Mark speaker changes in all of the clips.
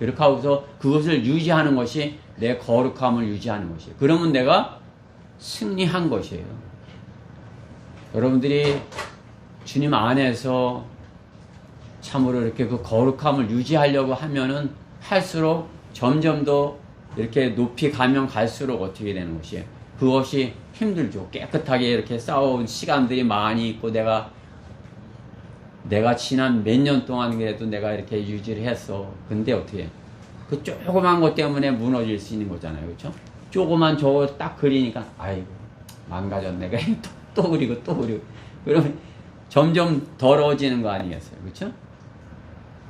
Speaker 1: 이렇게 하고서 그것을 유지하는 것이 내 거룩함을 유지하는 것이에요. 그러면 내가 승리한 것이에요. 여러분들이 주님 안에서 참으로 이렇게 그 거룩함을 유지하려고 하면은 할수록 점점 더 이렇게 높이 가면 갈수록 어떻게 되는 것이에요? 그것이 힘들죠. 깨끗하게 이렇게 싸운 시간들이 많이 있고 내가 지난 몇 년 동안 그래도 내가 이렇게 유지를 했어. 근데 어떻게 해? 그 조그만 것 때문에 무너질 수 있는 거잖아요. 그렇죠? 조그만 저거 딱 그리니까 아이고 망가졌네. 또 그리고 또 그리고 그러면 점점 더러워지는 거 아니겠어요? 그렇죠?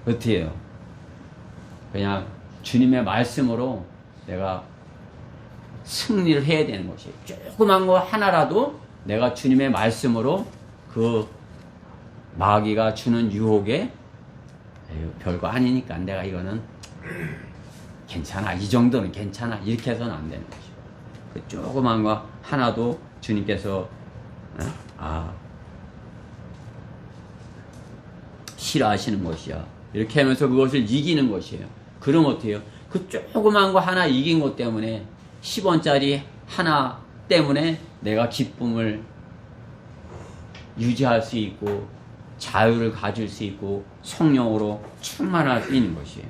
Speaker 1: 어떻게 해요? 그냥 주님의 말씀으로 내가 승리를 해야 되는 것이에요. 조그만 거 하나라도 내가 주님의 말씀으로 그 마귀가 주는 유혹에 별거 아니니까 내가 이거는 괜찮아. 이 정도는 괜찮아. 이렇게 해서는 안 되는 것이고. 그 조그만 거 하나도 주님께서 싫어하시는 것이야. 이렇게 하면서 그것을 이기는 것이에요. 그럼 어떻게 해요? 그 조그만 거 하나 이긴 것 때문에 10원짜리 하나 때문에 내가 기쁨을 유지할 수 있고 자유를 가질 수 있고 성령으로 충만할 수 있는 것이에요.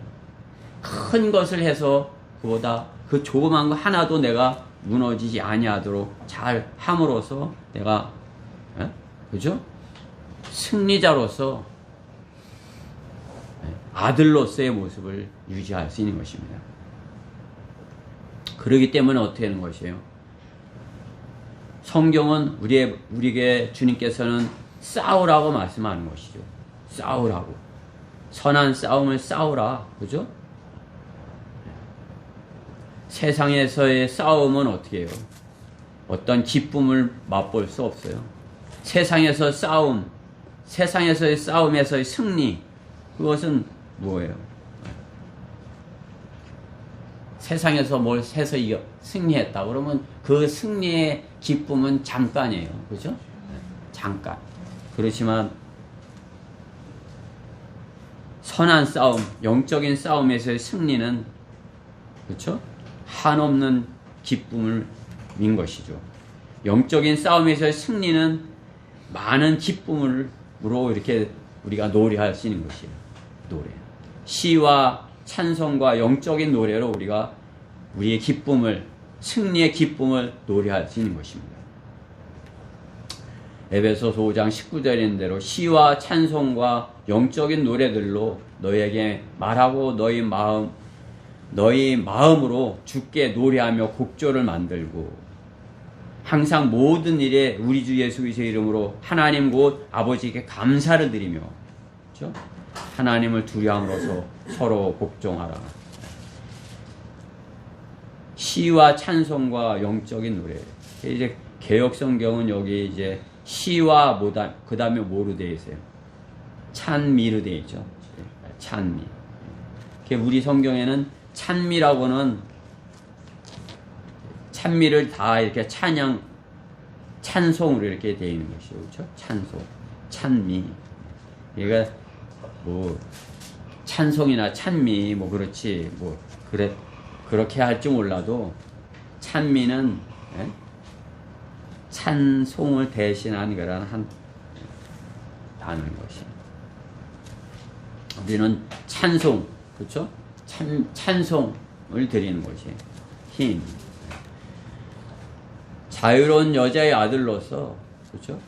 Speaker 1: 큰 것을 해서 그보다 그 조그만 거 하나도 내가 무너지지 아니하도록 잘 함으로써 내가 그죠? 승리자로서 아들로서의 모습을 유지할 수 있는 것입니다. 그렇기 때문에 어떻게 하는 것이에요? 성경은 우리에게 주님께서는 싸우라고 말씀하는 것이죠. 싸우라고. 선한 싸움을 싸우라. 그죠? 세상에서의 싸움은 어떻게 해요? 어떤 기쁨을 맛볼 수 없어요. 세상에서의 싸움에서의 승리, 그것은 뭐예요? 세상에서 뭘 해서 승리했다. 그러면 그 승리의 기쁨은 잠깐이에요. 그죠? 잠깐. 그렇지만 선한 싸움, 영적인 싸움에서의 승리는 그렇죠? 한없는 기쁨을 민 것이죠. 영적인 싸움에서의 승리는 많은 기쁨으로 이렇게 우리가 노래할 수 있는 것이에요. 노래. 시와 찬송과 영적인 노래로 우리가 우리의 기쁨을, 승리의 기쁨을 노래할 수 있는 것입니다. 에베소서 5장 19절에 있는 대로 시와 찬송과 영적인 노래들로 너희에게 말하고 너희 마음으로 주께 노래하며 곡조를 만들고 항상 모든 일에 우리 주 예수 그리스도의 이름으로 하나님 곧 아버지께 감사를 드리며 그렇죠? 하나님을 두려움으로써 서로 복종하라. 시와 찬송과 영적인 노래. 이제 개역 성경은 여기 이제 시와 그 다음에 뭐로 되어 있어요? 찬미로 되어 있죠. 찬미. 우리 성경에는 찬미라고는 찬미를 다 이렇게 찬송으로 이렇게 되어 있는 것이죠. 그렇죠? 찬송, 찬미. 얘가 뭐 찬송이나 찬미 뭐 그렇지 뭐 그렇게 할지 몰라도 찬미는 찬송을 대신한 거라는 한 단어인 것이. 우리는 찬송, 그렇죠? 찬송을 드리는 것이 힘. 자유로운 여자의 아들로서, 그렇죠?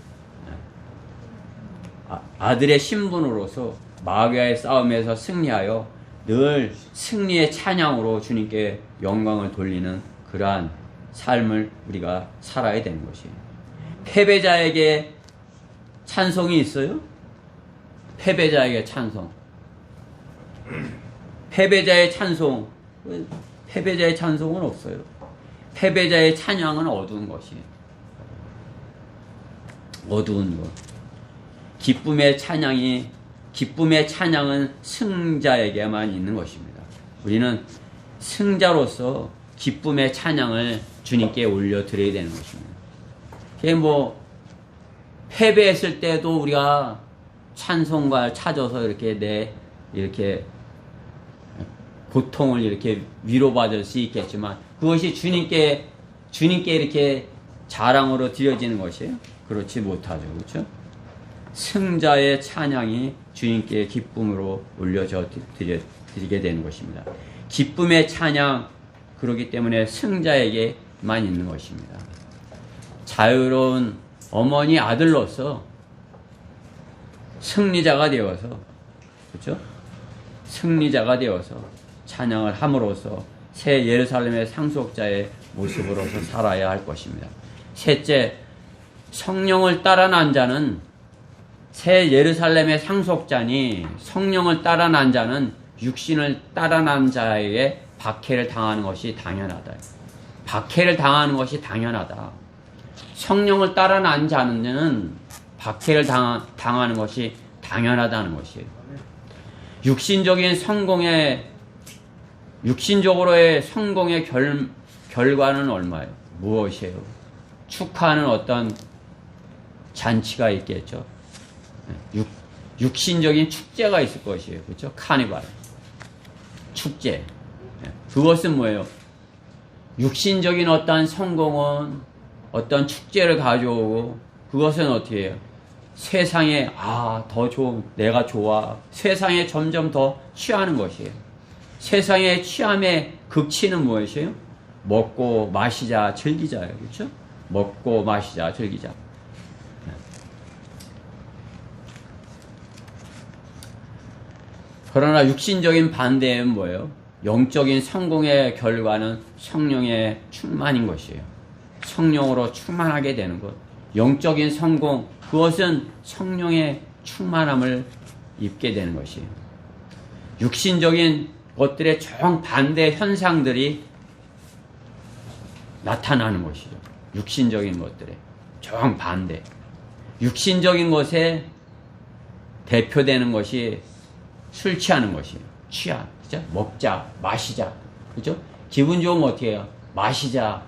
Speaker 1: 아들의 신분으로서 마귀와의 싸움에서 승리하여 늘 승리의 찬양으로 주님께 영광을 돌리는 그러한 삶을 우리가 살아야 되는 것이에요. 패배자에게 찬송이 있어요? 패배자에게 찬송. 패배자의 찬송은 없어요. 패배자의 찬양은 어두운 것이에요. 어두운 것. 기쁨의 찬양은 승자에게만 있는 것입니다. 우리는 승자로서 기쁨의 찬양을 주님께 올려드려야 되는 것입니다. 그게 뭐 패배했을 때도 우리가 찬송가를 찾아서 이렇게 고통을 이렇게 위로받을 수 있겠지만 그것이 주님께 이렇게 자랑으로 드려지는 것이에요? 그렇지 못하죠. 그렇죠? 승자의 찬양이 주님께 기쁨으로 올려져 드리게 되는 것입니다. 기쁨의 찬양, 그렇기 때문에 승자에게만 있는 것입니다. 자유로운 어머니 아들로서 승리자가 되어서, 그렇죠? 승리자가 되어서 찬양을 함으로써 새 예루살렘의 상속자의 모습으로서 살아야 할 것입니다. 셋째, 성령을 따라 난 자는, 새 예루살렘의 상속자니 성령을 따라 난 자는 육신을 따라 난 자에게 박해를 당하는 것이 당연하다. 박해를 당하는 것이 당연하다. 성령을 따라 난 자는 박해를 당하는 것이 당연하다는 것이에요. 육신적으로의 성공의 결과는 얼마예요? 무엇이에요? 축하하는 어떤 잔치가 있겠죠. 육신적인 축제가 있을 것이에요. 그렇죠? 카니발. 축제. 그것은 뭐예요? 육신적인 어떤 성공은 어떤 축제를 가져오고, 그것은 어떻게 해요? 세상에, 더 좋은, 내가 좋아. 세상에 점점 더 취하는 것이에요. 세상의 취함의 극치는 무엇이에요? 먹고 마시자, 즐기자예요. 그렇죠? 먹고 마시자, 즐기자. 그러나 육신적인 반대는 뭐예요? 영적인 성공의 결과는 성령의 충만인 것이에요. 성령으로 충만하게 되는 것. 영적인 성공, 그것은 성령의 충만함을 입게 되는 것이에요. 육신적인 것들의 정반대 현상들이 나타나는 것이죠. 육신적인 것들의 정반대. 육신적인 것에 대표되는 것이 술 취하는 것이에요. 취하. 그죠? 먹자, 마시자. 그죠? 기분 좋으면 어떻게 해요? 마시자.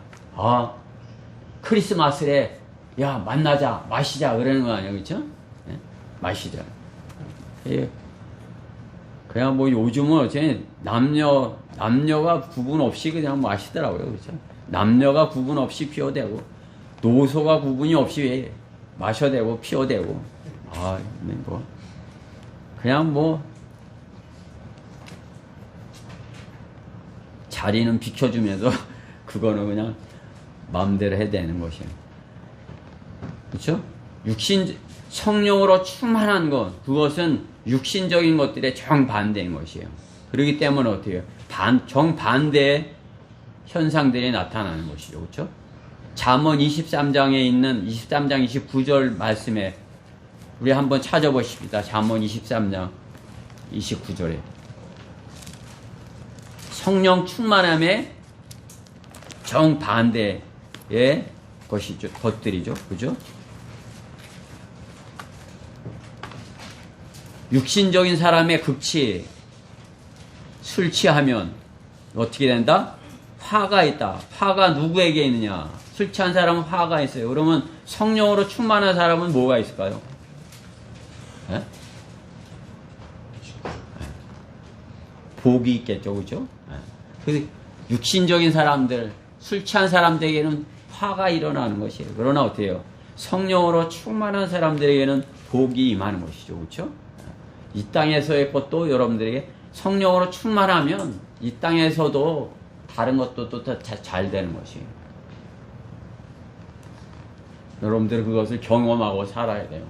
Speaker 1: 크리스마스에, 야, 만나자, 마시자. 그러는 거 아니에요. 그죠? 네? 마시자. 예. 그냥 뭐 요즘은 어째 남녀가 구분 없이 그냥 마시더라고요. 그죠? 남녀가 구분 없이 피워대고, 노소가 구분이 없이 마셔대고, 피워대고. 뭐. 그냥 뭐, 자리는 비켜주면서 그거는 그냥 마음대로 해야 되는 것이에요. 그렇죠? 성령으로 충만한 것, 그것은 육신적인 것들의 정반대인 것이에요. 그렇기 때문에 어떻게 해요? 정반대의 현상들이 나타나는 것이죠. 그렇죠? 잠언 23장에 있는 23장 29절 말씀에 우리 한번 찾아보십시다. 잠언 23장 29절에 성령 충만함의 정반대의 것들이죠. 그죠? 육신적인 사람의 극치, 술 취하면 어떻게 된다? 화가 있다. 화가 누구에게 있느냐? 술 취한 사람은 화가 있어요. 그러면 성령으로 충만한 사람은 뭐가 있을까요? 에? 복이 있겠죠. 그죠? 그 육신적인 사람들, 술 취한 사람들에게는 화가 일어나는 것이에요. 그러나 어때요? 해요? 성령으로 충만한 사람들에게는 복이 임하는 것이죠. 그렇죠? 이 땅에서의 것도 여러분들에게 성령으로 충만하면 이 땅에서도 다른 것도 또 잘 되는 것이에요. 여러분들은 그것을 경험하고 살아야 돼요.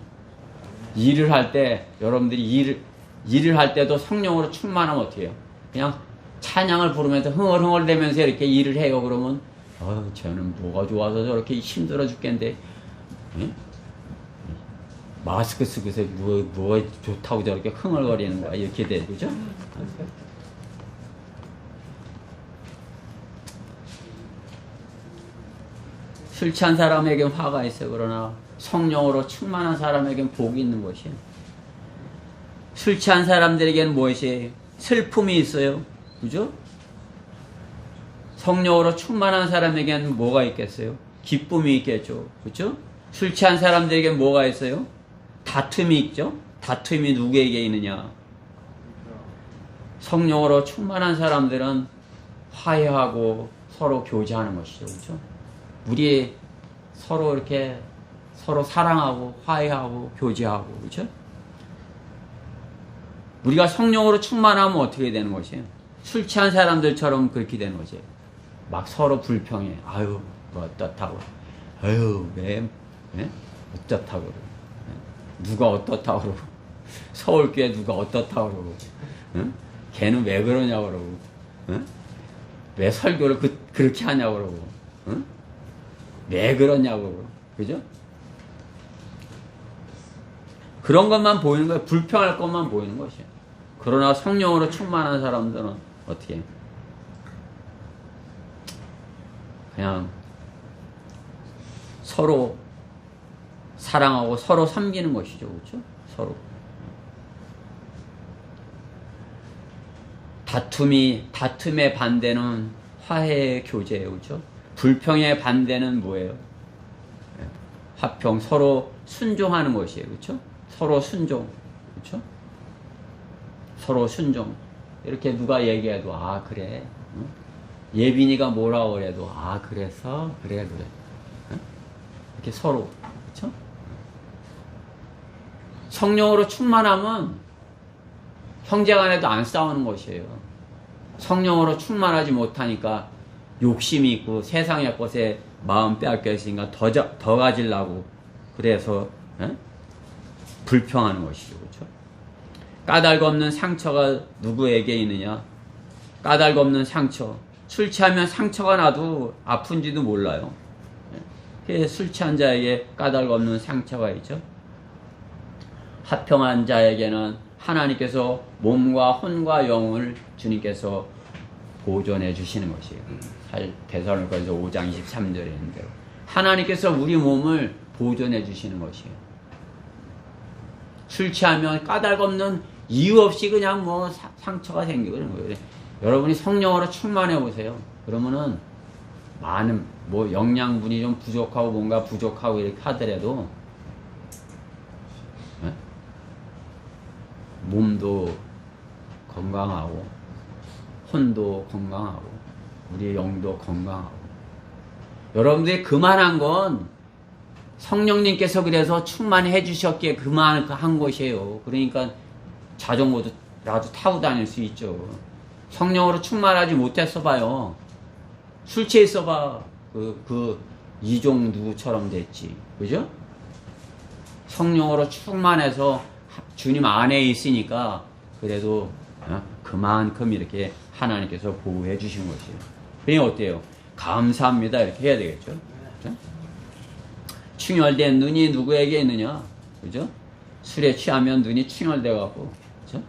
Speaker 1: 일을 할 때, 여러분들이 일을 할 때도 성령으로 충만하면 어떻게 해요? 그냥 찬양을 부르면서 흥얼흥얼대면서 이렇게 일을 해요. 그러면 저는 뭐가 좋아서 저렇게 힘들어 죽겠는데, 예? 마스크 쓰고서 뭐가 좋다고 저렇게 흥얼거리는 거야. 이렇게 돼. 그죠? 술 취한 사람에겐 화가 있어요. 그러나 성령으로 충만한 사람에겐 복이 있는 것이에요. 술 취한 사람들에게는 무엇이에요? 슬픔이 있어요. 그죠? 성령으로 충만한 사람에게는 뭐가 있겠어요? 기쁨이 있겠죠. 그죠? 술 취한 사람들에게는 뭐가 있어요? 다툼이 있죠? 다툼이 누구에게 있느냐? 성령으로 충만한 사람들은 화해하고 서로 교제하는 것이죠. 그렇죠? 우리 서로 이렇게 서로 사랑하고 화해하고 교제하고, 그렇죠? 우리가 성령으로 충만하면 어떻게 되는 것이에요? 술 취한 사람들처럼 그렇게 되는 것이에요. 막 서로 불평해. 아유, 뭐 어떻다고. 아유, 왜 어떻다고 그러고. 누가 어떻다고 그러고. 서울교회 누가 어떻다고 그러고. 응? 걔는 왜 그러냐고 그러고. 응? 왜 설교를 그렇게 하냐고 그러고. 응? 왜 그러냐고 그러고. 그죠? 그런 것만 보이는 거예요. 불평할 것만 보이는 것이에요. 그러나 성령으로 충만한 사람들은 어떻게 해요? 그냥 서로 사랑하고 서로 섬기는 것이죠. 그렇죠? 서로. 다툼의 반대는 화해의 교제예요. 그렇죠? 불평의 반대는 뭐예요? 화평, 서로 순종하는 것이에요. 그렇죠? 서로 순종. 그렇죠? 서로 순종. 이렇게 누가 얘기해도 아 그래. 응? 예빈이가 뭐라고 그래도 아 그래서 그래. 응? 이렇게 서로. 그렇죠? 성령으로 충만하면 형제간에도 안 싸우는 것이에요. 성령으로 충만하지 못하니까 욕심이 있고 세상의 것에 마음 빼앗겨 있으니까 더 가지려고 그래서 불평하는 것이죠. 그렇죠? 까닭 없는 상처가 누구에게 있느냐? 까닭 없는 상처. 술 취하면 상처가 나도 아픈지도 몰라요. 술 취한 자에게 까닭 없는 상처가 있죠. 화평한 자에게는 하나님께서 몸과 혼과 영을 주님께서 보존해 주시는 것이에요. 데살로니가서 5장 23절에 있는 대로 하나님께서 우리 몸을 보존해 주시는 것이에요. 술 취하면 까닭 없는 이유 없이 그냥 뭐 상처가 생기는 거예요. 여러분이 성령으로 충만해 보세요. 그러면은 많은 뭐 영양분이 좀 부족하고 뭔가 부족하고 이렇게 하더라도 몸도 건강하고 혼도 건강하고 우리의 영도 건강하고 여러분들이 그만한 건 성령님께서 그래서 충만해 주셨기에 그만한 것이에요. 그러니까 자전거라도 타고 다닐 수 있죠. 성령으로 충만하지 못했어 봐요. 술 취해 있어 봐. 이종 누구처럼 됐지. 그죠? 성령으로 충만해서 주님 안에 있으니까 그래도 그만큼 이렇게 하나님께서 보호해 주신 것이에요. 그러니 어때요? 감사합니다. 이렇게 해야 되겠죠? 그렇죠? 충혈된 눈이 누구에게 있느냐? 그죠? 술에 취하면 눈이 충혈돼 갖고, 그죠?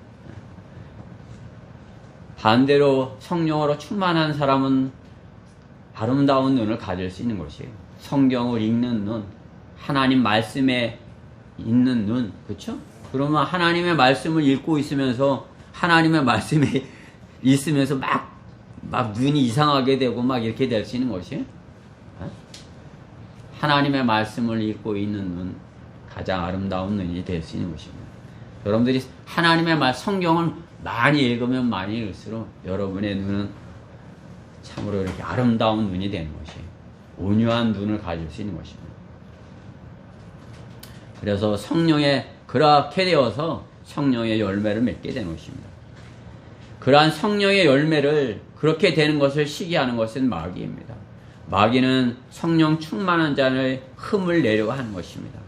Speaker 1: 반대로 성령으로 충만한 사람은 아름다운 눈을 가질 수 있는 것이에요. 성경을 읽는 눈, 하나님 말씀에 있는 눈, 그렇죠? 그러면 하나님의 말씀을 읽고 있으면서 하나님의 말씀에 있으면서 막 눈이 이상하게 되고 막 이렇게 될 수 있는 것이에요. 하나님의 말씀을 읽고 있는 눈, 가장 아름다운 눈이 될 수 있는 것입니다. 여러분들이 하나님의 성경을 많이 읽으면 많이 읽을수록 여러분의 눈은 참으로 이렇게 아름다운 눈이 되는 것이에요. 온유한 눈을 가질 수 있는 것입니다. 그래서 그렇게 되어서 성령의 열매를 맺게 되는 것입니다. 그러한 성령의 열매를 그렇게 되는 것을 시기하는 것은 마귀입니다. 마귀는 성령 충만한 자를 흠을 내려고 하는 것입니다.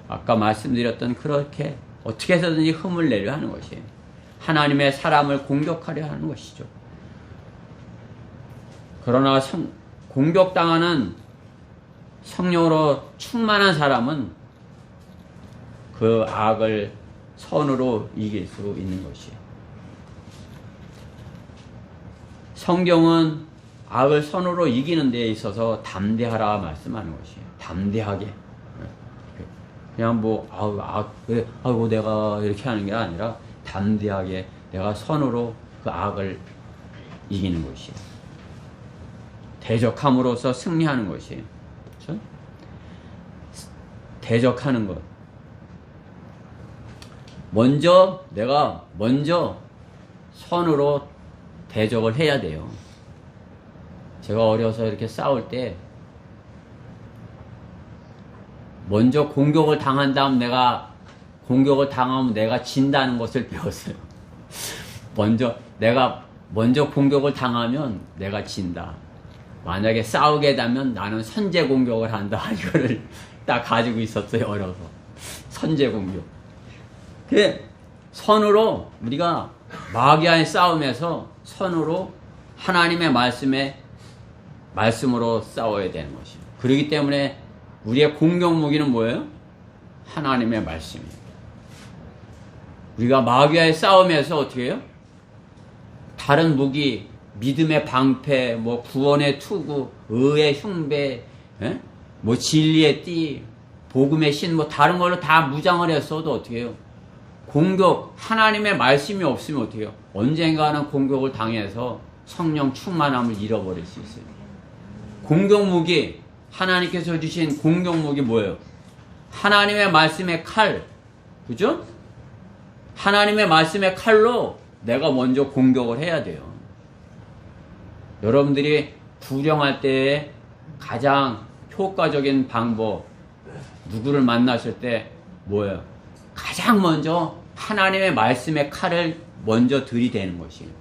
Speaker 1: 아까 말씀드렸던 그렇게 어떻게 해서든지 흠을 내려 하는 것이에요. 하나님의 사람을 공격하려 하는 것이죠. 그러나 공격당하는 성령으로 충만한 사람은 그 악을 선으로 이길 수 있는 것이에요. 성경은 악을 선으로 이기는 데 있어서 담대하라 말씀하는 것이에요. 담대하게. 그냥 아이고 내가 이렇게 하는 게 아니라 담대하게 내가 선으로 그 악을 이기는 것이에요. 대적함으로써 승리하는 것이에요. 그렇죠? 대적하는 것. 내가 먼저 선으로 대적을 해야 돼요. 제가 어려서 이렇게 싸울 때 먼저 공격을 당한 다음 내가 공격을 당하면 내가 진다는 것을 배웠어요. 내가 먼저 공격을 당하면 내가 진다. 만약에 싸우게 되면 나는 선제 공격을 한다. 이거를 딱 가지고 있었어요, 어려서. 선제 공격. 그 선으로 우리가 마귀와의 싸움에서 선으로 하나님의 말씀으로 싸워야 되는 것이에요. 그렇기 때문에 우리의 공격 무기는 뭐예요? 하나님의 말씀이에요. 우리가 마귀와의 싸움에서 어떻게 해요? 다른 무기, 믿음의 방패, 뭐 구원의 투구, 의의 흉배, 뭐 진리의 띠, 복음의 신, 뭐 다른 걸로 다 무장을 했어도 어떻게 해요? 공격, 하나님의 말씀이 없으면 어떻게 해요? 언젠가는 공격을 당해서 성령 충만함을 잃어버릴 수 있어요. 공격 무기, 하나님께서 주신 공격 무기 뭐예요? 하나님의 말씀의 칼, 그죠? 하나님의 말씀의 칼로 내가 먼저 공격을 해야 돼요. 여러분들이 불행할 때 가장 효과적인 방법, 누구를 만나실 때 뭐예요? 가장 먼저 하나님의 말씀의 칼을 먼저 들이대는 것이에요.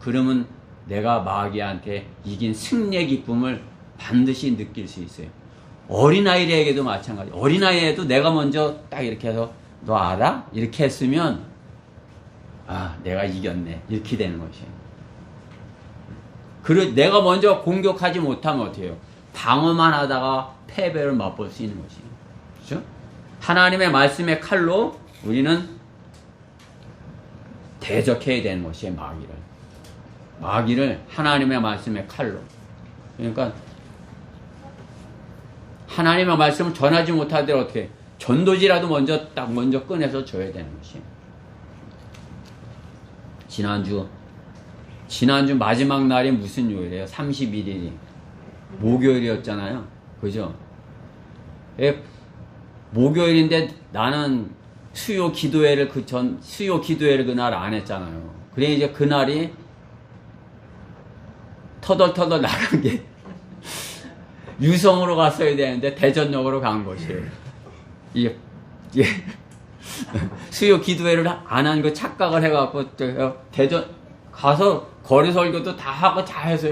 Speaker 1: 그러면 내가 마귀한테 이긴 승리의 기쁨을 반드시 느낄 수 있어요. 어린아이에게도 마찬가지. 어린아이에도 내가 먼저 딱 이렇게 해서 너 알아? 이렇게 했으면 아, 내가 이겼네. 이렇게 되는 것이에요. 내가 먼저 공격하지 못하면 어떻게 해요? 방어만 하다가 패배를 맛볼 수 있는 것이에요. 그렇죠? 하나님의 말씀의 칼로 우리는 대적해야 되는 것이에요, 마귀를. 마귀를 하나님의 말씀의 칼로. 그러니까 하나님의 말씀을 전하지 못할 때 어떻게 전도지라도 먼저 꺼내서 줘야 되는 것이에요. 지난주 마지막 날이 무슨 요일이에요? 31일이 목요일이었잖아요. 그죠? 목요일인데 나는 수요 기도회를 그날 안 했잖아요. 그래 이제 그날이 터덜터덜 나간 게 유성으로 갔어야 되는데 대전역으로 간 것이에요. 수요 기도회를 안 한 거 착각을 해갖고 대전 가서 거리 설교도 다 하고 다 해서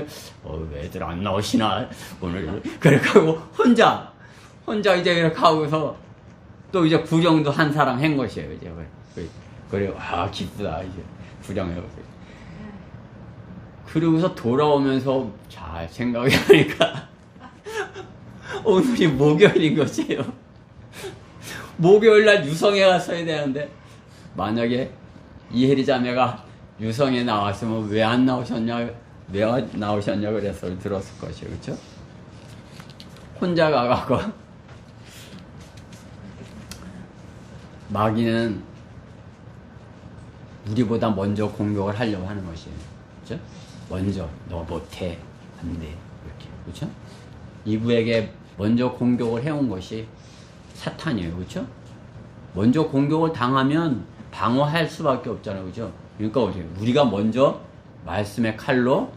Speaker 1: 애들 안 나오시나 오늘 그래가지고 혼자 이제 이렇게 하고서 또 이제 구경도 한 사람 한 것이에요. 이제 그래 기쁘다 이제 구경해보세요. 그러고서 돌아오면서 잘 생각해보니까 오늘이 목요일인 것이에요. 목요일날 유성에 갔어야 되는데 만약에 이혜리 자매가 유성에 나왔으면 왜 안 나오셨냐 그래서 들었을 것이에요. 그렇죠? 혼자 가갖고 마귀는 우리보다 먼저 공격을 하려고 하는 것이에요. 그렇죠? 먼저 너 못해 안 돼 이렇게. 그렇죠? 이브에게 먼저 공격을 해온 것이 사탄이에요. 그렇죠? 먼저 공격을 당하면 방어할 수밖에 없잖아요. 그렇죠? 그러니까 어떻게 우리가 먼저 말씀의 칼로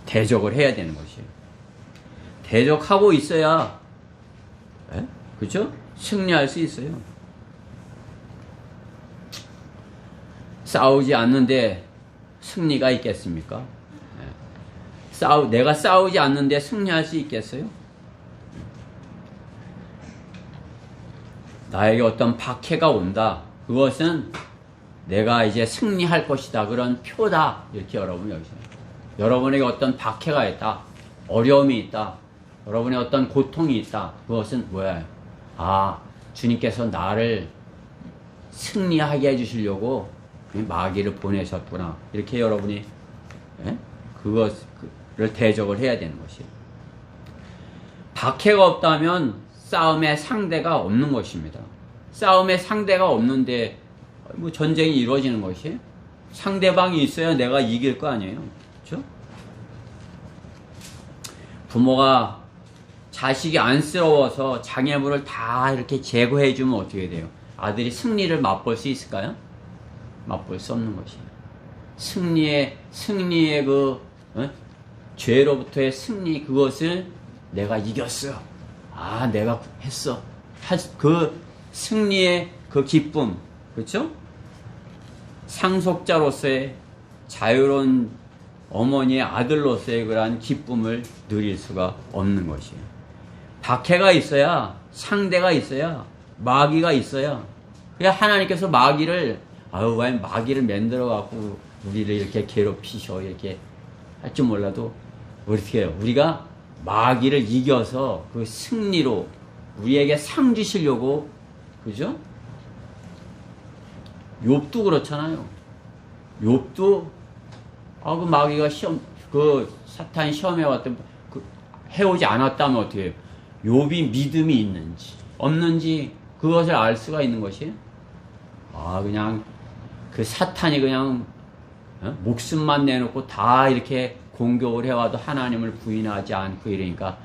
Speaker 1: 대적을 해야 되는 것이에요. 대적하고 있어야 그렇죠? 승리할 수 있어요. 싸우지 않는데 승리가 있겠습니까? 내가 싸우지 않는데 승리할 수 있겠어요? 나에게 어떤 박해가 온다. 그것은 내가 이제 승리할 것이다. 그런 표다. 이렇게 여러분이 여기서. 여러분에게 어떤 박해가 있다. 어려움이 있다. 여러분의 어떤 고통이 있다. 그것은 뭐야? 주님께서 나를 승리하게 해주시려고 마귀를 보내셨구나. 이렇게 여러분이 그것을 대적을 해야 되는 것이에요. 박해가 없다면 싸움의 상대가 없는 것입니다. 싸움의 상대가 없는데 전쟁이 이루어지는 것이 상대방이 있어야 내가 이길 거 아니에요. 그렇죠? 부모가 자식이 안쓰러워서 장애물을 다 이렇게 제거해 주면 어떻게 돼요? 아들이 승리를 맛볼 수 있을까요? 맛볼 수 없는 것이에요. 승리의 그 죄로부터의 승리, 그것을 내가 이겼어. 내가 했어. 그 승리의 그 기쁨, 그렇죠? 상속자로서의 자유로운 어머니의 아들로서의 그러한 기쁨을 누릴 수가 없는 것이에요. 박해가 있어야, 상대가 있어야, 마귀가 있어야, 그냥 하나님께서 마귀를, 왜 마귀를 만들어 갖고 우리를 이렇게 괴롭히셔, 이렇게 할 줄 몰라도 어떻게 해요? 우리가 마귀를 이겨서 그 승리로 우리에게 상 주시려고, 그죠? 욥도 그렇잖아요. 욥도 그 마귀가 사탄이 시험해 왔던 해오지 않았다면 어떻게 해요? 욥이 믿음이 있는지 없는지 그것을 알 수가 있는 것이에요. 그냥 그 사탄이 그냥 목숨만 내놓고 다 이렇게 공격을 해와도 하나님을 부인하지 않고 이러니까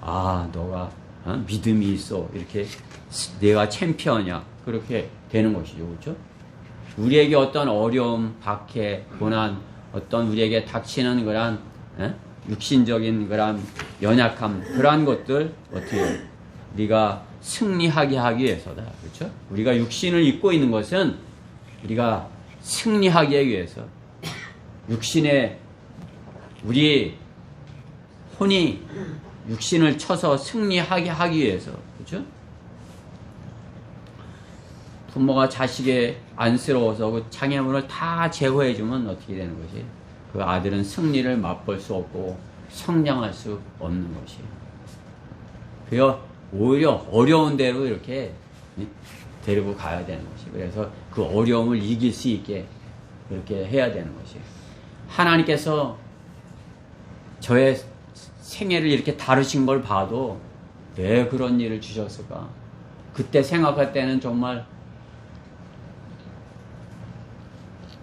Speaker 1: 너가 믿음이 있어, 이렇게 내가 챔피언이야, 그렇게 되는 것이죠. 그렇죠? 우리에게 어떤 어려움, 박해, 고난, 어떤 우리에게 닥치는 그런 육신적인 그런 연약함, 그러한 것들 어떻게 해요? 우리가 승리하게 하기 위해서다. 그렇죠? 우리가 육신을 입고 있는 것은 우리가 승리하기 위해서, 육신에 우리 혼이 육신을 쳐서 승리하게 하기 위해서, 그렇죠? 부모가 자식의 안쓰러워서 그 장애물을 다 제거해주면 어떻게 되는 것이? 그 아들은 승리를 맛볼 수 없고 성장할 수 없는 것이에요. 그래서 오히려 어려운 대로 이렇게 데리고 가야 되는 것이. 그래서 그 어려움을 이길 수 있게 그렇게 해야 되는 것이에요. 하나님께서 저의 생애를 이렇게 다루신 걸 봐도 왜 그런 일을 주셨을까? 그때 생각할 때는 정말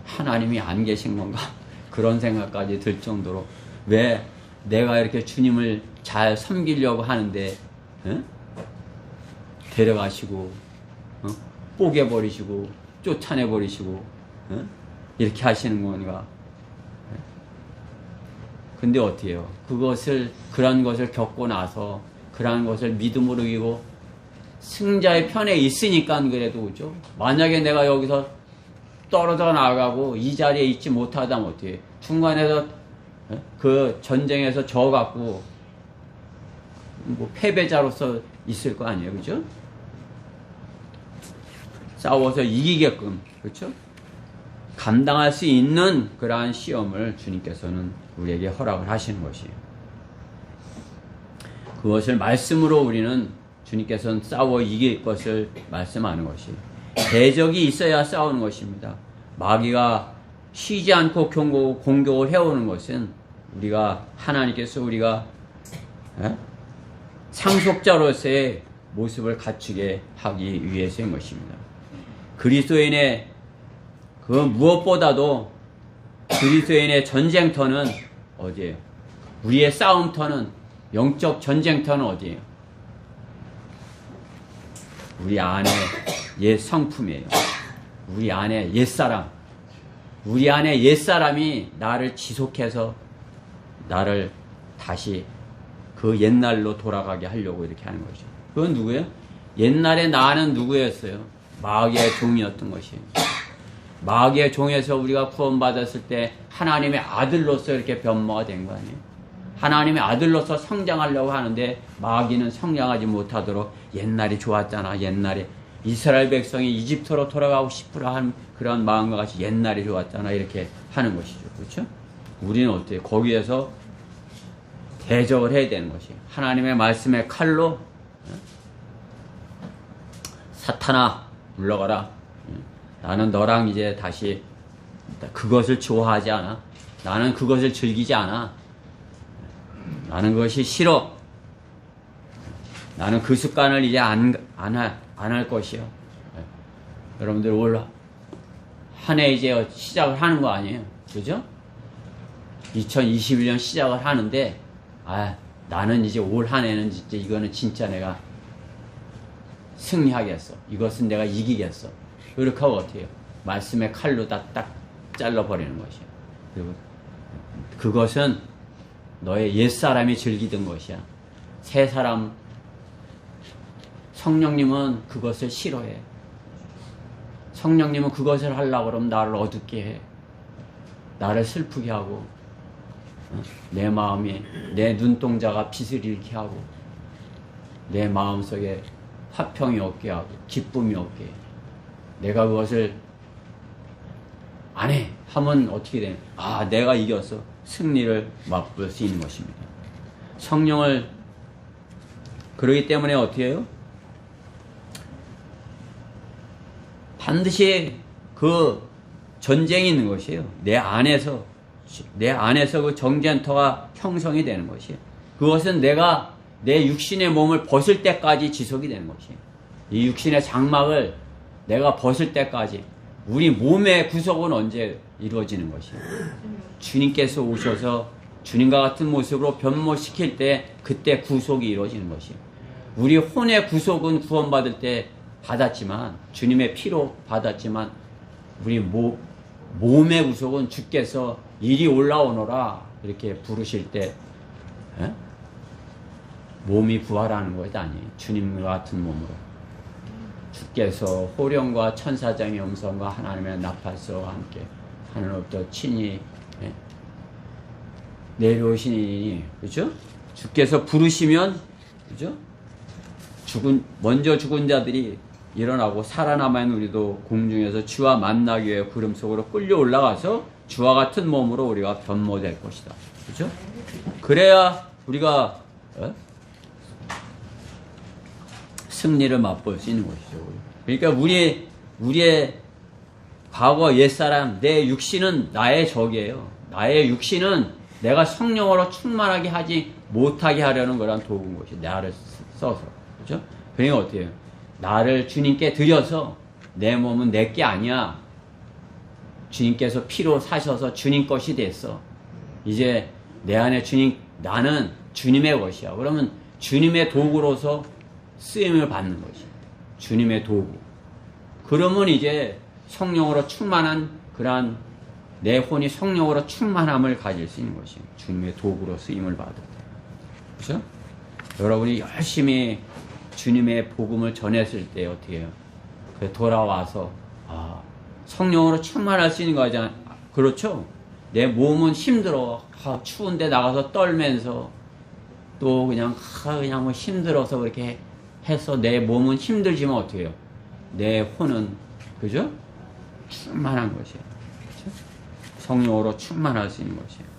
Speaker 1: 하나님이 안 계신 건가? 그런 생각까지 들 정도로, 왜 내가 이렇게 주님을 잘 섬기려고 하는데 데려가시고 뽀개버리시고 쫓아내버리시고 이렇게 하시는 건가? 근데 어떻게 해요? 그런 것을 겪고 나서 그런 것을 믿음으로 이기고 승자의 편에 있으니까 그래도, 그죠? 만약에 내가 여기서 떨어져 나가고 이 자리에 있지 못하다면 어떻게 해요? 중간에서 그 전쟁에서 져갖고 패배자로서 있을 거 아니에요, 그죠? 싸워서 이기게끔, 그렇죠? 감당할 수 있는 그러한 시험을 주님께서는 우리에게 허락을 하시는 것이에요. 그것을 말씀으로 우리는 주님께서는 싸워 이길 것을 말씀하는 것이에요. 대적이 있어야 싸우는 것입니다. 마귀가 쉬지 않고 공격을 해오는 것은 하나님께서 우리가 상속자로서의 모습을 갖추게 하기 위해서인 것입니다. 그리스도인의 그 무엇보다도 그리스도인의 전쟁터는 어디예요? 우리의 싸움터는, 영적 전쟁터는 어디예요? 우리 안에 옛 성품이에요. 우리 안에 옛사람. 우리 안에 옛사람이 나를 지속해서 나를 다시 그 옛날로 돌아가게 하려고 이렇게 하는 거죠. 그건 누구예요? 옛날에 나는 누구였어요? 마귀의 종이었던 것이에요. 마귀의 종에서 우리가 구원받았을 때 하나님의 아들로서 이렇게 변모가 된 거 아니에요? 하나님의 아들로서 성장하려고 하는데 마귀는 성장하지 못하도록 옛날이 좋았잖아. 옛날에 이스라엘 백성이 이집트로 돌아가고 싶으라 한 그런 마음과 같이 옛날이 좋았잖아. 이렇게 하는 것이죠. 그렇죠? 우리는 어때요? 거기에서 대적을 해야 되는 것이에요. 하나님의 말씀의 칼로 사탄아 물러가라. 나는 너랑 이제 다시 그것을 좋아하지 않아. 나는 그것을 즐기지 않아. 나는 그것이 싫어. 나는 그 습관을 이제 안 할 것이요. 여러분들 올 한 해 이제 시작을 하는 거 아니에요? 그죠? 2021년 시작을 하는데 나는 이제 올 한 해는 진짜 이거는 진짜 내가 승리하겠어. 이것은 내가 이기겠어. 그렇게 하고 어떻게 해요? 말씀의 칼로 다 딱 잘라버리는 것이야. 그리고 그것은 너의 옛사람이 즐기던 것이야. 새 사람, 성령님은 그것을 싫어해. 성령님은 그것을 하려고 그러면 나를 어둡게 해. 나를 슬프게 하고, 내 마음이, 내 눈동자가 빛을 잃게 하고, 내 마음속에 화평이 없게 하고, 기쁨이 없게 해. 내가 그것을 안 해. 하면 어떻게 돼? 아, 내가 이겼어. 승리를 맛볼 수 있는 것입니다. 성령을, 그러기 때문에 어떻게 해요? 반드시 그 전쟁이 있는 것이에요. 내 안에서 그 정전터가 형성이 되는 것이에요. 그것은 내가 내 육신의 몸을 벗을 때까지 지속이 되는 것이에요. 이 육신의 장막을 내가 벗을 때까지. 우리 몸의 구속은 언제 이루어지는 것이에요? 주님께서 오셔서 주님과 같은 모습으로 변모시킬 때 그때 구속이 이루어지는 것이에요. 우리 혼의 구속은 구원받을 때 받았지만, 주님의 피로 받았지만, 우리 몸의 구속은 주께서 이리 올라오너라 이렇게 부르실 때 몸이 부활하는 것이 아니에요. 주님과 같은 몸으로 주께서 호령과 천사장의 음성과 하나님의 나팔소와 함께 하늘로부터 친히 내려오시니, 그죠? 주께서 부르시면, 그죠? 먼저 죽은 자들이 일어나고 살아남은 우리도 공중에서 주와 만나기 위해 구름 속으로 끌려 올라가서 주와 같은 몸으로 우리가 변모될 것이다. 그죠? 그래야 우리가 승리를 맛볼 수 있는 것이죠. 그러니까 우리의 과거 옛사람, 내 육신은 나의 적이에요. 나의 육신은 내가 성령으로 충만하게 하지 못하게 하려는 거란 도구인 것이, 나를 써서. 그죠? 그러니까 어떻게 해요? 나를 주님께 드려서, 내 몸은 내 게 아니야. 주님께서 피로 사셔서 주님 것이 됐어. 이제 내 안에 나는 주님의 것이야. 그러면 주님의 도구로서 쓰임을 받는 것이야. 주님의 도구. 그러면 이제 성령으로 충만한 그러한 내 혼이 성령으로 충만함을 가질 수 있는 것이에요. 주님의 도구로 쓰임을 받을 때. 그렇죠? 여러분이 열심히 주님의 복음을 전했을 때 어떻게 해요? 돌아와서 성령으로 충만할 수 있는 거잖아요. 그렇죠? 내 몸은 힘들어. 추운데 나가서 떨면서 또 그냥 뭐 힘들어서 그렇게 해서 내 몸은 힘들지만 어떻게 해요? 내 혼은, 그죠? 충만한 것이에요. 그렇죠? 성령으로 충만할 수 있는 것이에요.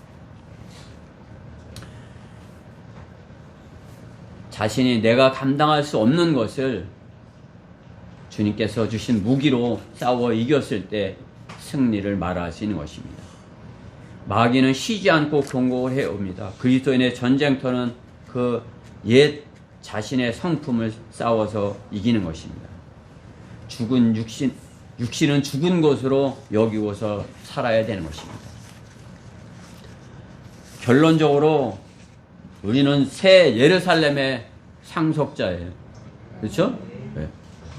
Speaker 1: 자신이 내가 감당할 수 없는 것을 주님께서 주신 무기로 싸워 이겼을 때 승리를 말할 수 있는 것입니다. 마귀는 쉬지 않고 공격을 해옵니다. 그리스도인의 전쟁터는 그 옛 자신의 성품을 싸워서 이기는 것입니다. 죽은 육신은 죽은 것으로 여기고서 살아야 되는 것입니다. 결론적으로 우리는 새 예루살렘의 상속자예요. 그렇죠? 네.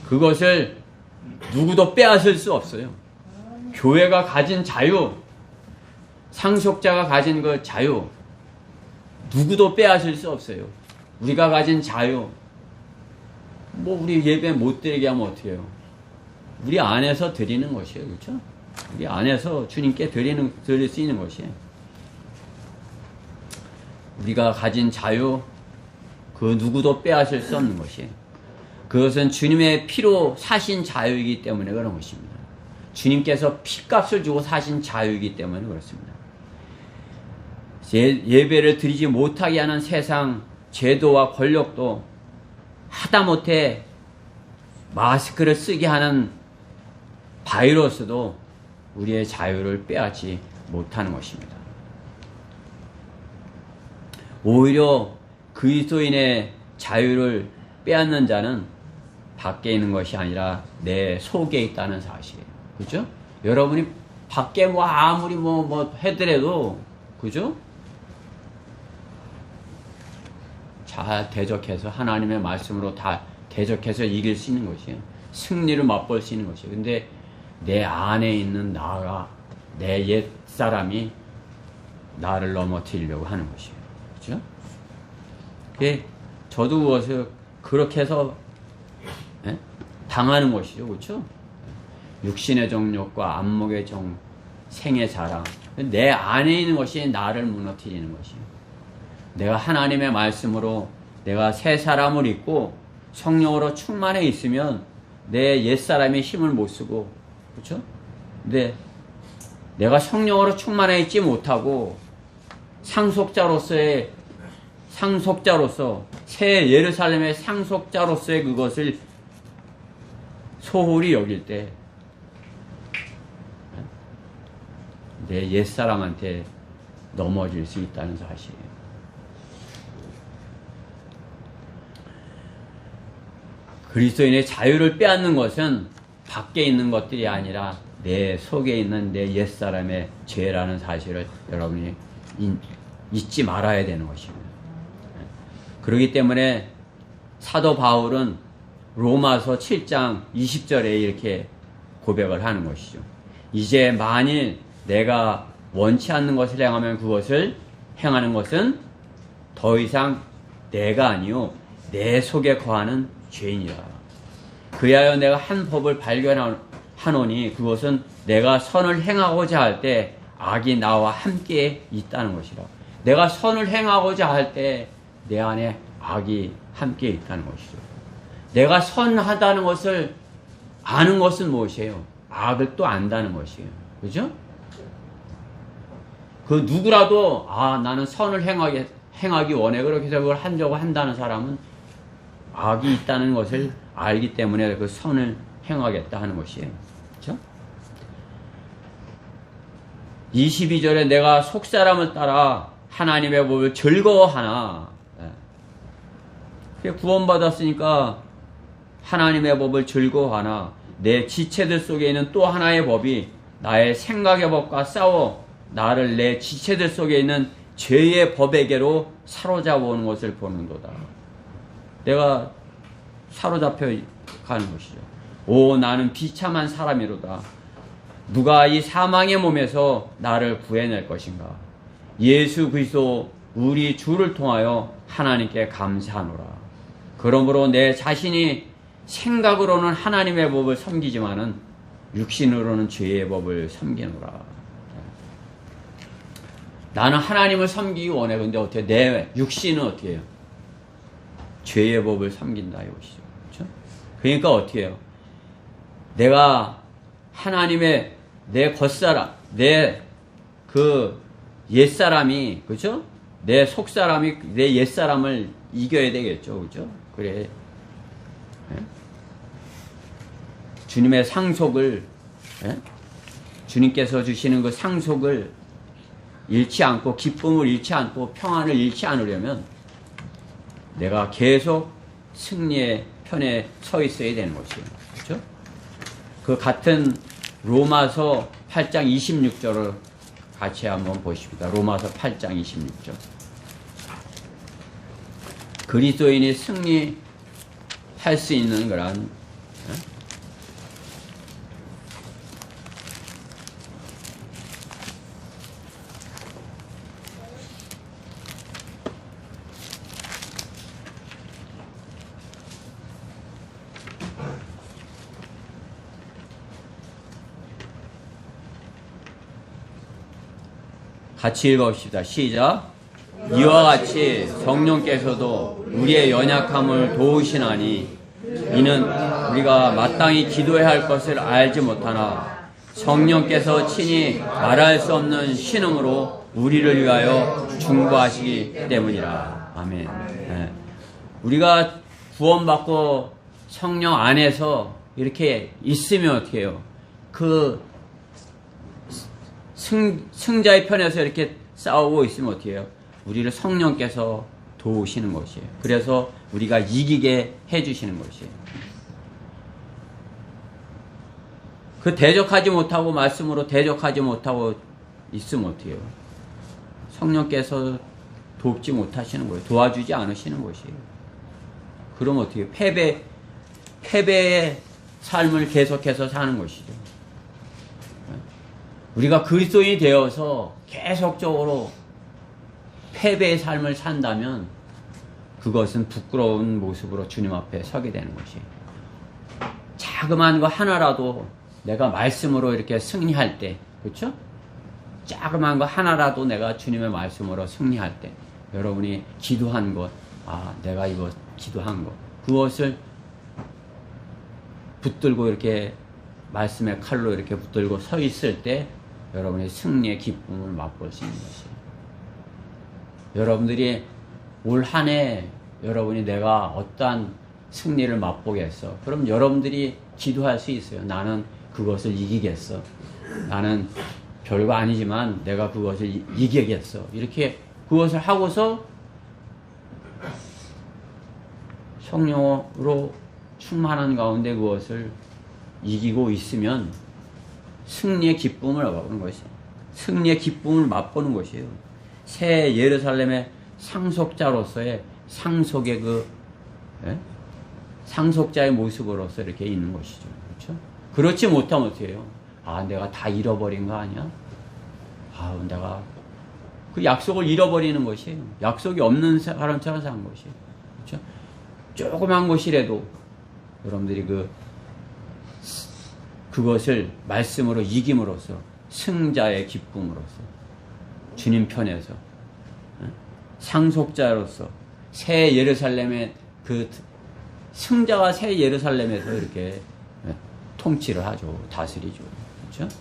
Speaker 1: 그것을 누구도 빼앗을 수 없어요. 교회가 가진 자유, 상속자가 가진 그 자유, 누구도 빼앗을 수 없어요. 우리가 가진 자유, 우리 예배 못 드리게 하면 어떻게 해요? 우리 안에서 드리는 것이에요. 그렇죠? 우리 안에서 주님께 드릴 수 있는 것이에요. 우리가 가진 자유, 그 누구도 빼앗을 수 없는 것이에요. 그것은 주님의 피로 사신 자유이기 때문에 그런 것입니다. 주님께서 피값을 주고 사신 자유이기 때문에 그렇습니다. 예배를 드리지 못하게 하는 세상 제도와 권력도 하다못해 마스크를 쓰게 하는 바이러스도 우리의 자유를 빼앗지 못하는 것입니다. 오히려 그리스도인의 자유를 빼앗는 자는 밖에 있는 것이 아니라 내 속에 있다는 사실이에요. 그죠? 여러분이 밖에 아무리 해더라도, 그죠? 잘 대적해서 하나님의 말씀으로 다 대적해서 이길 수 있는 것이에요. 승리를 맛볼 수 있는 것이에요. 근데 내 안에 있는 나가, 내 옛 사람이 나를 넘어뜨리려고 하는 것이에요. 그렇죠? 저도 그것을 그렇게 해서 당하는 것이죠. 그렇죠? 육신의 정욕과 안목의 생의 자랑, 내 안에 있는 것이 나를 무너뜨리는 것이에요. 내가 하나님의 말씀으로 내가 새 사람을 입고 성령으로 충만해 있으면 내 옛사람의 힘을 못 쓰고, 그렇죠? 근데 내가 성령으로 충만해 있지 못하고 상속자로서 새 예루살렘의 상속자로서의 그것을 소홀히 여길 때 내 옛사람한테 넘어질 수 있다는 사실이에요. 그리스도인의 자유를 빼앗는 것은 밖에 있는 것들이 아니라 내 속에 있는 내 옛사람의 죄라는 사실을 여러분이 잊지 말아야 되는 것입니다. 그렇기 때문에 사도 바울은 로마서 7장 20절에 이렇게 고백을 하는 것이죠. 이제 만일 내가 원치 않는 것을 행하면 그것을 행하는 것은 더 이상 내가 아니요 내 속에 거하는 죄인이라. 그리하여 내가 한 법을 발견하노니 그것은 내가 선을 행하고자 할 때 악이 나와 함께 있다는 것이라. 내가 선을 행하고자 할 때 내 안에 악이 함께 있다는 것이죠. 내가 선하다는 것을 아는 것은 무엇이에요? 악을 또 안다는 것이에요. 그죠? 그 누구라도 나는 선을 행하기 원해. 그렇게 해서 그걸 하려고 한다는 사람은 악이 있다는 것을 알기 때문에 그 선을 행하겠다 하는 것이에요. 그렇죠? 22절에 내가 속사람을 따라 하나님의 법을 즐거워하나. 구원받았으니까 하나님의 법을 즐거워하나 내 지체들 속에 있는 또 하나의 법이 나의 생각의 법과 싸워 나를 내 지체들 속에 있는 죄의 법에게로 사로잡아오는 것을 보는도다. 내가 사로잡혀 가는 것이죠. 오, 나는 비참한 사람이로다. 누가 이 사망의 몸에서 나를 구해낼 것인가? 예수 그리스도 우리 주를 통하여 하나님께 감사하노라. 그러므로 내 자신이 생각으로는 하나님의 법을 섬기지만은 육신으로는 죄의 법을 섬기노라. 나는 하나님을 섬기기 원해. 근데 어떻게 내 육신은 어떻게 해요? 죄의 법을 섬긴다 이것이죠. 그렇죠? 그러니까 어떻게 해요? 내가 하나님의 내 겉사람, 내 그 옛사람이, 그렇죠? 내 속사람이 내 옛사람을 이겨야 되겠죠. 그렇죠? 그래. 주님의 상속을, 주님께서 주시는 그 상속을 잃지 않고 기쁨을 잃지 않고 평안을 잃지 않으려면 내가 계속 승리의 편에 서 있어야 되는 것이에요. 그렇죠? 그 같은 로마서 8장 26절을 같이 한번 보십니다. 로마서 8장 26절. 그리스도인이 승리할 수 있는 거란 같이 읽어봅시다. 시작. 이와 같이 성령께서도 우리의 연약함을 도우시나니 이는 우리가 마땅히 기도해야 할 것을 알지 못하나 성령께서 친히 말할 수 없는 신음으로 우리를 위하여 중보하시기 때문이라. 아멘. 네. 우리가 구원받고 성령 안에서 이렇게 있으면 어떻게 해요? 그 승자의 편에서 이렇게 싸우고 있으면 어떻게 해요? 우리를 성령께서 도우시는 것이에요. 그래서 우리가 이기게 해주시는 것이에요. 그 대적하지 못하고 말씀으로 대적하지 못하고 있으면 어떻게 해요? 성령께서 돕지 못하시는 거예요. 도와주지 않으시는 것이에요. 그럼 어떻게 해요? 패배의 삶을 계속해서 사는 것이죠. 우리가 그리스도인이 되어서 계속적으로 패배의 삶을 산다면 그것은 부끄러운 모습으로 주님 앞에 서게 되는 것이에요. 자그마한 거 하나라도 내가 말씀으로 이렇게 승리할 때, 그렇죠? 자그마한 거 하나라도 내가 주님의 말씀으로 승리할 때, 여러분이 기도한 것, 내가 이거 기도한 것, 그것을 붙들고 이렇게 말씀의 칼로 이렇게 붙들고 서 있을 때 여러분의 승리의 기쁨을 맛볼 수 있는 것이에요. 여러분들이 올 한 해 여러분이 내가 어떠한 승리를 맛보겠어. 그럼 여러분들이 기도할 수 있어요. 나는 그것을 이기겠어. 나는 별거 아니지만 내가 그것을 이기겠어. 이렇게 그것을 하고서 성령으로 충만한 가운데 그것을 이기고 있으면 승리의 기쁨을 맛보는 것이에요. 승리의 기쁨을 맛보는 것이에요. 새 예루살렘의 상속자로서의 상속의 상속자의 모습으로서 이렇게 있는 것이죠. 그렇죠? 그렇지 못하면 어떻게 해요? 내가 다 잃어버린 거 아니야? 내가 그 약속을 잃어버리는 것이에요. 약속이 없는 사람처럼 사는 것이에요. 그렇죠? 조그만 것이라도 여러분들이 그것을 말씀으로 이김으로써 승자의 기쁨으로써 주님 편에서 상속자로서 새 예루살렘의 그 승자가 새 예루살렘에서 이렇게 통치를 하죠. 다스리죠. 그렇죠?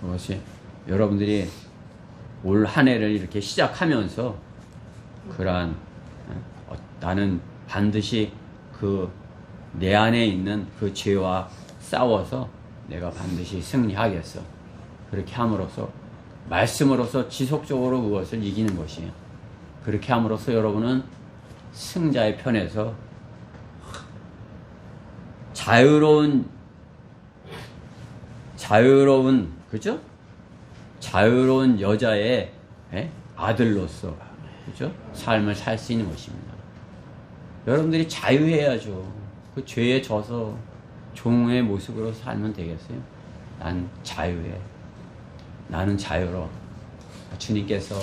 Speaker 1: 그것이 여러분들이 올 한 해를 이렇게 시작하면서 그러한 나는 반드시 내 안에 있는 그 죄와 싸워서 내가 반드시 승리하겠어. 그렇게 함으로써 말씀으로서 지속적으로 그것을 이기는 것이에요. 그렇게 함으로써 여러분은 승자의 편에서 자유로운 그죠? 자유로운 여자의 아들로서 그죠? 삶을 살 수 있는 것입니다. 여러분들이 자유해야죠. 그 죄에 져서 종의 모습으로 살면 되겠어요? 난 자유해. 나는 자유로워. 주님께서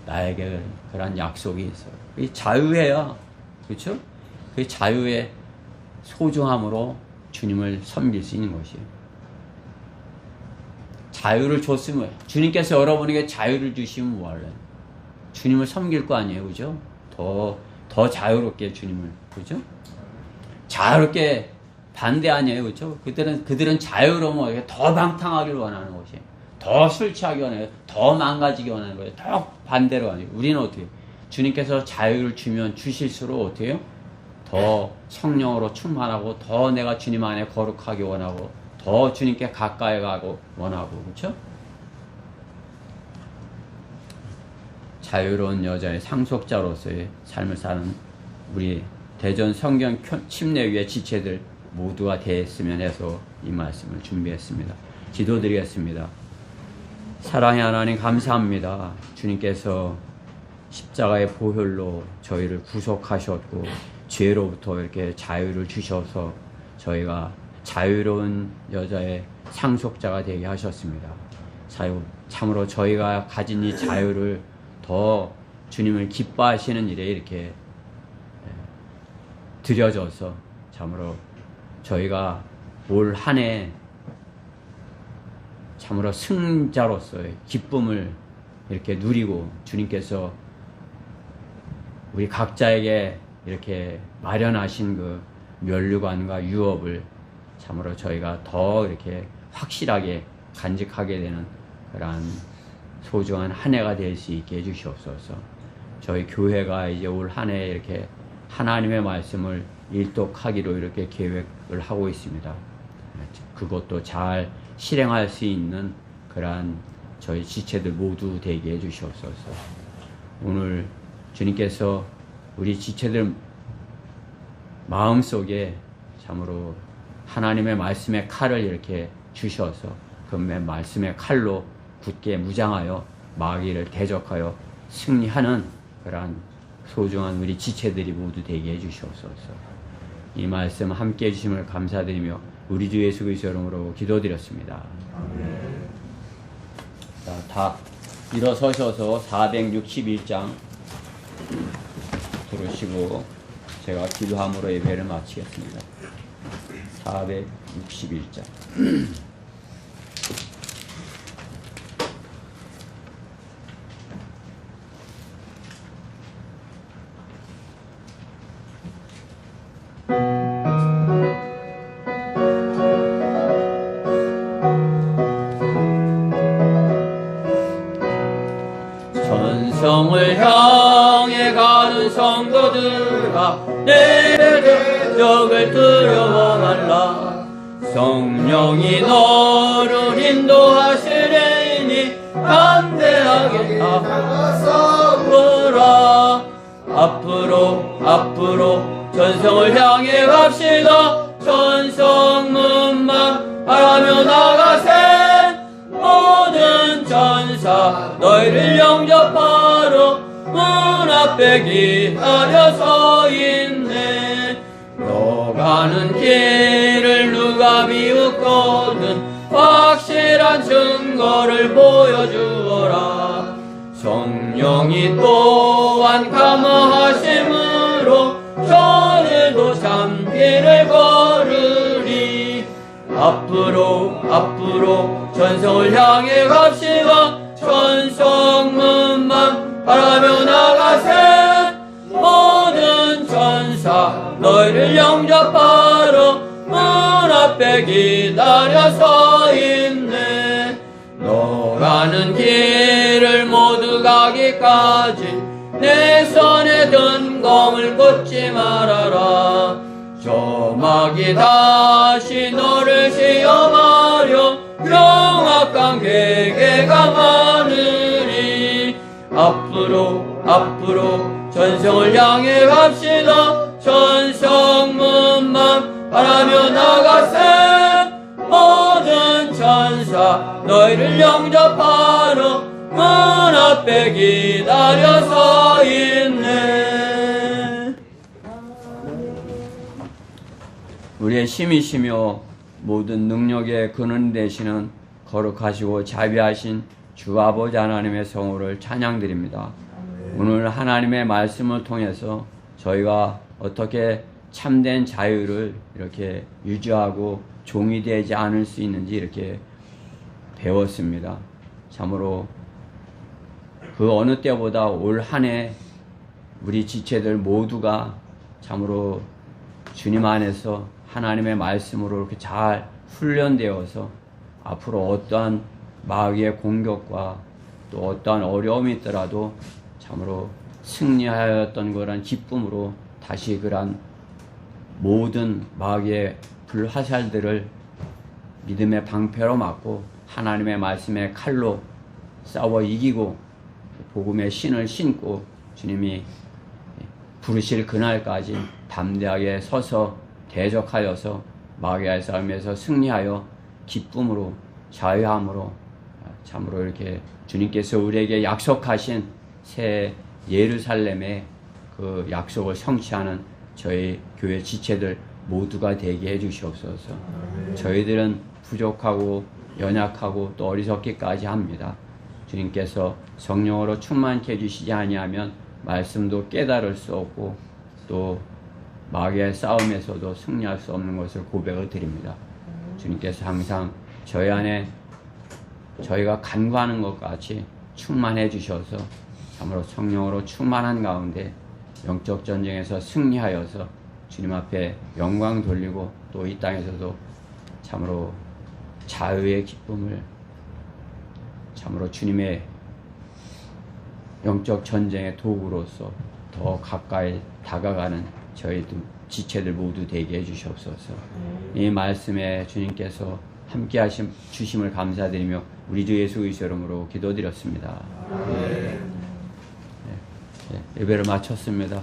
Speaker 1: 나에게 그런 약속이 있어요. 이 자유해야, 그렇죠? 그 자유의 소중함으로 주님을 섬길 수 있는 것이에요. 자유를 줬으면, 주님께서 여러분에게 자유를 주시면 뭐 할래요? 주님을 섬길 거 아니에요, 그죠? 더 자유롭게 주님을, 그죠? 자유롭게 반대 아니에요, 그죠? 그들은 자유로우면 더 방탕하기를 원하는 것이에요. 더 술 취하기 원해요. 더 망가지기 원하는 거예요. 더 반대로 하는 거예요. 우리는 어떻게 해요? 주님께서 자유를 주실수록 어떻게 해요? 더 성령으로 충만하고 더 내가 주님 안에 거룩하기 원하고 더 주님께 가까이 가고 원하고 그렇죠? 자유로운 여자의 상속자로서의 삶을 사는 우리 대전 성경 침례위의 지체들 모두가 되었으면 해서 이 말씀을 준비했습니다. 기도드리겠습니다. 사랑의 하나님 감사합니다. 주님께서 십자가의 보혈로 저희를 구속하셨고 죄로부터 이렇게 자유를 주셔서 저희가 자유로운 여자의 상속자가 되게 하셨습니다. 참으로 저희가 가진 이 자유를 더 주님을 기뻐하시는 일에 이렇게 드려져서 참으로 저희가 올 한 해 참으로 승자로서의 기쁨을 이렇게 누리고 주님께서 우리 각자에게 이렇게 마련하신 그 면류관과 유업을 참으로 저희가 더 이렇게 확실하게 간직하게 되는 그러한 소중한 한 해가 될 수 있게 해주시옵소서. 저희 교회가 이제 올 한 해 이렇게 하나님의 말씀을 일독하기로 이렇게 계획을 하고 있습니다. 그것도 잘 실행할 수 있는 그러한 저희 지체들 모두 되게 해주시옵소서. 오늘 주님께서 우리 지체들 마음속에 참으로 하나님의 말씀의 칼을 이렇게 주셔서 그 말씀의 칼로 굳게 무장하여 마귀를 대적하여 승리하는 그러한 소중한 우리 지체들이 모두 되게 해주시옵소서. 이 말씀 함께 해주심을 감사드리며 우리 주 예수 그리스도 이름으로 기도드렸습니다. 자, 다 일어서셔서 461장 부르시고 제가 기도함으로 예배를 마치겠습니다. 461장. 전성을 향해 가는 성도들아, 내 대적을 두려워 말라. 성령이 너를 인도하시리니 담대하게 나아서보라. 앞으로 전성을 향해 갑시다. 전성문만 바라며 나가세. 모든 전사 너희를 영접하러 문 앞에 기다려 서 있네. 너 가는 길을 누가 비웃거든 확실한 증거를 보여주어라. 성령이 또한 감화하심으로 저들도 참길을 걸으리. 앞으로 전성을 향해 갑시다. 전성문만 바라며 나가세. 모든 전사 너희를 영접하러 문 앞에 기다려 서 있네. 너 가는 길을 모두 가기까지 내 손에 든 검을 꽂지 말아라. 조막이 다시 너를 시험하려 명확한 계계가 많으리. 앞으로 전성을 향해 갑시다. 전성문만 바라며 나가세. 모든 전사 너희를 영접하러 문 앞에 기다려 서 있네. 우리의 힘이시며 모든 능력의 근원 되시는 거룩하시고 자비하신 주 아버지 하나님의 성호를 찬양드립니다. 오늘 하나님의 말씀을 통해서 저희가 어떻게 참된 자유를 이렇게 유지하고 종이 되지 않을 수 있는지 이렇게 배웠습니다. 참으로 그 어느 때보다 올 한 해 우리 지체들 모두가 참으로 주님 안에서 하나님의 말씀으로 이렇게 잘 훈련되어서 앞으로 어떠한 마귀의 공격과 또 어떠한 어려움이 있더라도 참으로 승리하였던 거란 기쁨으로 다시 그런 모든 마귀의 불화살들을 믿음의 방패로 맞고 하나님의 말씀의 칼로 싸워 이기고 복음의 신을 신고 주님이 부르실 그날까지 담대하게 서서 대적하여서 마귀의 싸움에서 승리하여 기쁨으로 자유함으로 참으로 이렇게 주님께서 우리에게 약속하신 새 예루살렘의 그 약속을 성취하는 저희 교회 지체들 모두가 되게 해주시옵소서. 저희들은 부족하고 연약하고 또 어리석기까지 합니다. 주님께서 성령으로 충만케 해주시지 아니하면 말씀도 깨달을 수 없고 또 마귀의 싸움에서도 승리할 수 없는 것을 고백을 드립니다. 주님께서 항상 저희 안에 저희가 간구하는 것 같이 충만해 주셔서 참으로 성령으로 충만한 가운데 영적 전쟁에서 승리하여서 주님 앞에 영광 돌리고 또 이 땅에서도 참으로 자유의 기쁨을 참으로 주님의 영적 전쟁의 도구로서 더 가까이 다가가는 저희 지체들 모두 되게 해주시옵소서. 이 말씀에 주님께서 함께 주심을 감사드리며 우리 주 예수 그리스도 이름으로 기도드렸습니다. 예배를 마쳤습니다.